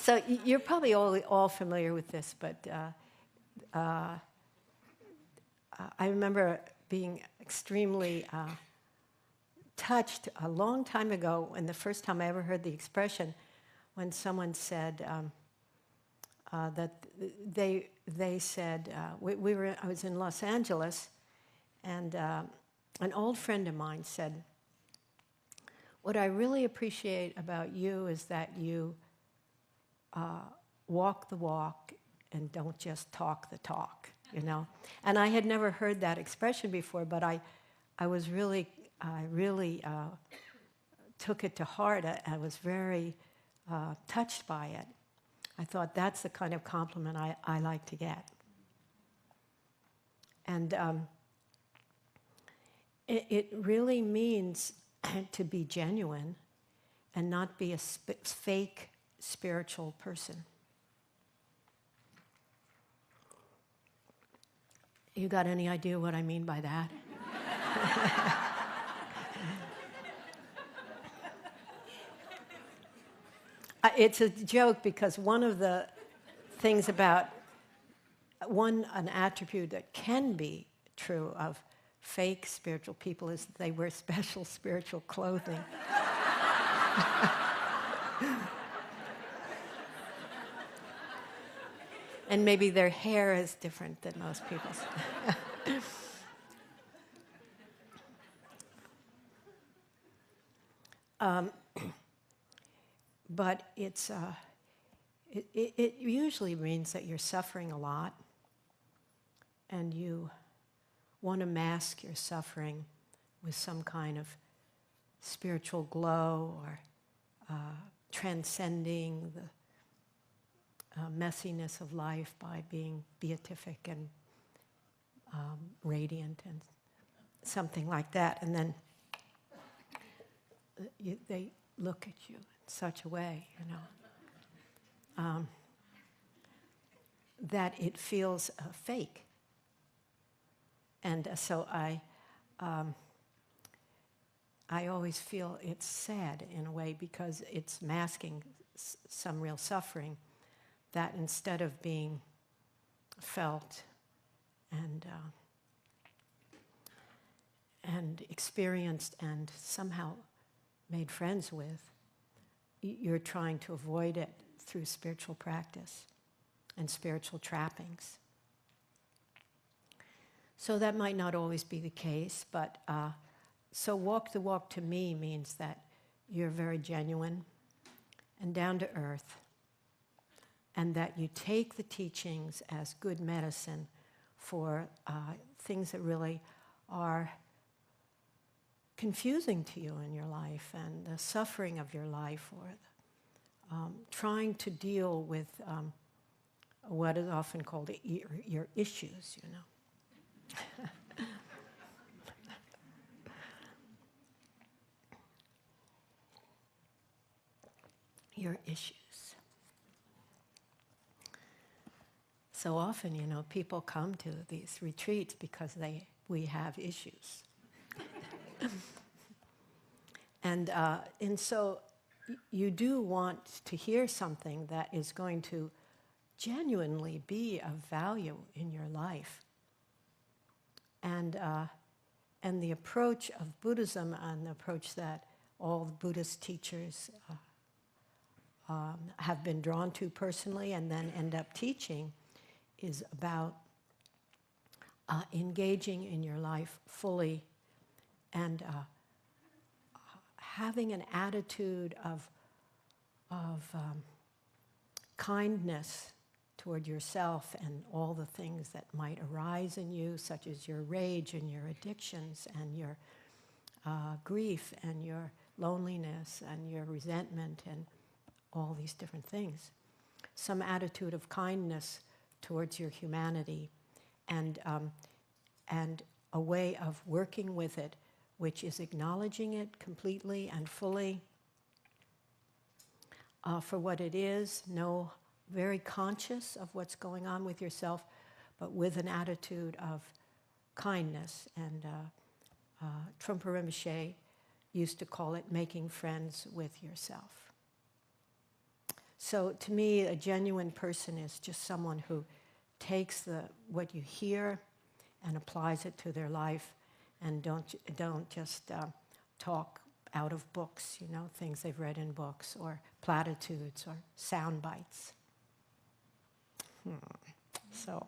So you're probably all familiar with this, but I remember being extremely touched a long time ago, and the first time I ever heard the expression, when someone said that they said I was in Los Angeles, and an old friend of mine said, "What I really appreciate about you is that you walk the walk and don't just talk the talk, you know." And I had never heard that expression before, but I really took it to heart. I was very touched by it. I thought that's the kind of compliment I like to get. And it really means to be genuine and not be a fake spiritual person. You got any idea what I mean by that? It's a joke because one of the things about an attribute that can be true of fake spiritual people is that they wear special spiritual clothing. And maybe their hair is different than most people's. But it usually means that you're suffering a lot and you want to mask your suffering with some kind of spiritual glow or transcending the messiness of life by being beatific and radiant and something like that. And then they look at you in such a way, you know, that it feels fake. And so I always feel it's sad in a way because it's masking some real suffering that instead of being felt and experienced and somehow made friends with, you're trying to avoid it through spiritual practice and spiritual trappings. So that might not always be the case, but so walk the walk to me means that you're very genuine and down to earth, and that you take the teachings as good medicine for things that really are confusing to you in your life and the suffering of your life, or trying to deal with what is often called your issues, you know. Your issues. So often, you know, people come to these retreats because we have issues. And so you do want to hear something that is going to genuinely be of value in your life. And the approach of Buddhism, and the approach that all the Buddhist teachers have been drawn to personally and then end up teaching, is about engaging in your life fully and having an attitude of kindness toward yourself and all the things that might arise in you, such as your rage and your addictions and your grief and your loneliness and your resentment and all these different things. Some attitude of kindness towards your humanity and a way of working with it, which is acknowledging it completely and fully for what it is, very conscious of what's going on with yourself, but with an attitude of kindness. And Trungpa Rinpoche used to call it making friends with yourself. So to me, a genuine person is just someone who takes what you hear and applies it to their life, and don't just talk out of books, things they've read in books, or platitudes or sound bites. So